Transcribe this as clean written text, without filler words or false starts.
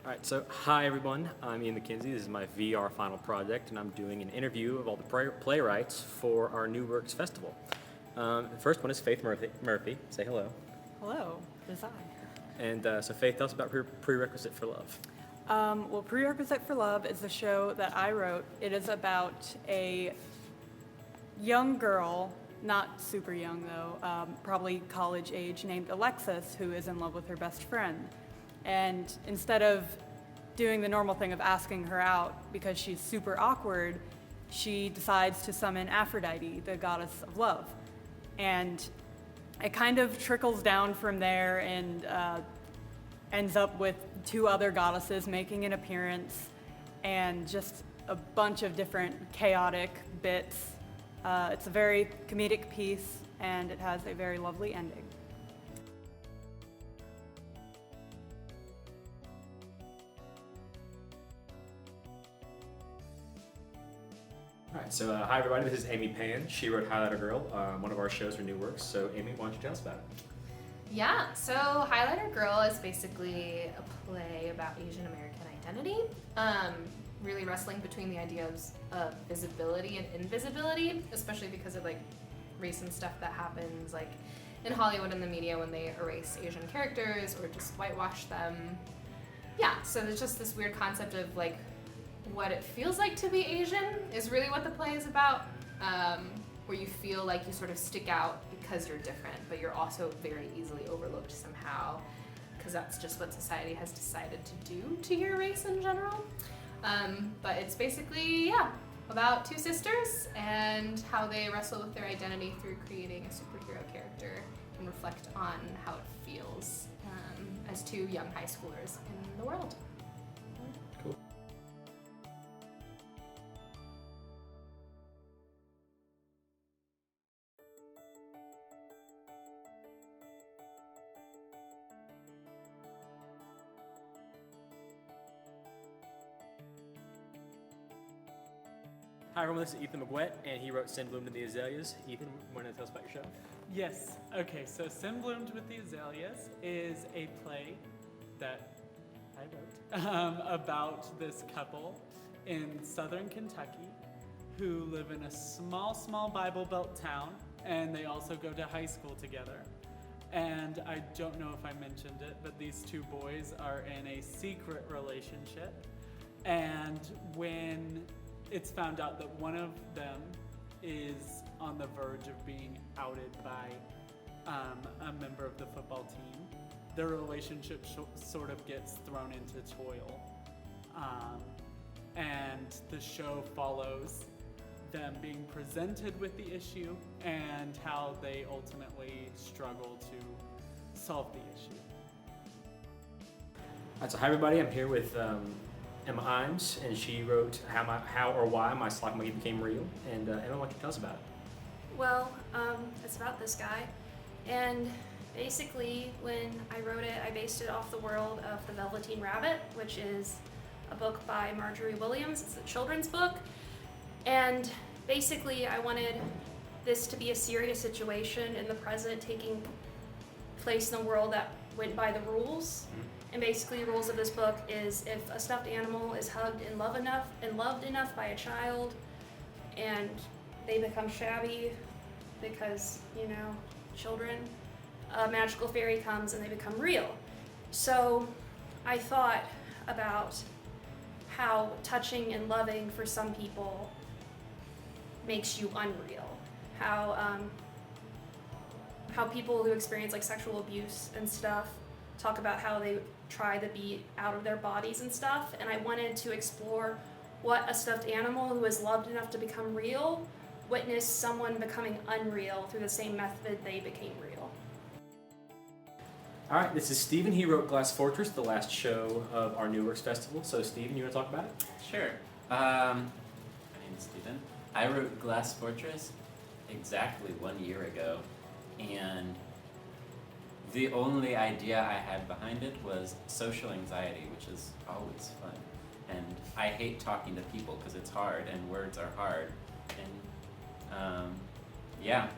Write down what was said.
All right, so hi everyone, I'm Ian McKenzie. This is my VR final project, and I'm doing an interview of all the playwrights for our NewWorks Festival. The first one is Faith Murphy. Say hello. Hello, it is I. And so Faith, tell us about Prerequisite for Love. Well, Prerequisite for Love is the show that I wrote. It is about a young girl, not super young though, probably college age, named Alexis, who is in love with her best friend. And instead of doing the normal thing of asking her out because she's super awkward, she decides to summon Aphrodite, the goddess of love. And it kind of trickles down from there and ends up with two other goddesses making an appearance and just a bunch of different chaotic bits. It's a very comedic piece and it has a very lovely ending. All right, so hi everybody, this is Amy Pan. She wrote Highlighter Girl, one of our shows for NewWorks. So Amy, why don't you tell us about it? Yeah, so Highlighter Girl is basically a play about Asian American identity, really wrestling between the ideas of visibility and invisibility, especially because of like recent stuff that happens like in Hollywood and the media when they erase Asian characters or just whitewash them. Yeah, so there's just this weird concept of like what it feels like to be Asian is really what the play is about, where you feel like you sort of stick out because you're different, but you're also very easily overlooked somehow, because that's just what society has decided to do to your race in general. But it's basically, yeah, about two sisters and how they wrestle with their identity through creating a superhero character and reflect on how it feels as two young high schoolers in the world. Cool. Hi everyone, this is Ethan McGuett, and he wrote Sin Bloomed in the Azaleas. Ethan, want to tell us about your show? Yes. Okay, so Sin Bloomed with the Azaleas is a play that I wrote about this couple in southern Kentucky who live in a small Bible Belt town, and they also go to high school together. And I don't know if I mentioned it, but these two boys are in a secret relationship. And when it's found out that one of them is on the verge of being outed by a member of the football team, their relationship sort of gets thrown into toil. And the show follows them being presented with the issue and how they ultimately struggle to solve the issue. All right, so hi everybody, I'm here with Emma Imes, and she wrote How or Why My Slack Monkey Became Real. And Emma, why don't you tell us about it? Well, it's about this guy, and basically when I wrote it, I based it off the world of The Velveteen Rabbit, which is a book by Marjorie Williams. It's a children's book, and basically I wanted this to be a serious situation in the present taking place in a world that went by the rules. And basically the rules of this book is if a stuffed animal is hugged and loved enough by a child and they become shabby because, you know, children, a magical fairy comes and they become real. So I thought about how touching and loving for some people makes you unreal. How people who experience like sexual abuse and stuff talk about how they try to be out of their bodies and stuff, and I wanted to explore what a stuffed animal who is loved enough to become real witnessed someone becoming unreal through the same method they became real. All right, this is Steven. He wrote Glass Fortress, the last show of our NewWorks Festival. So Steven, you want to talk about it? Sure. My name is Steven. I wrote Glass Fortress exactly 1 year ago, and the only idea I had behind it was social anxiety, which is always fun. And I hate talking to people because it's hard and words are hard. And yeah,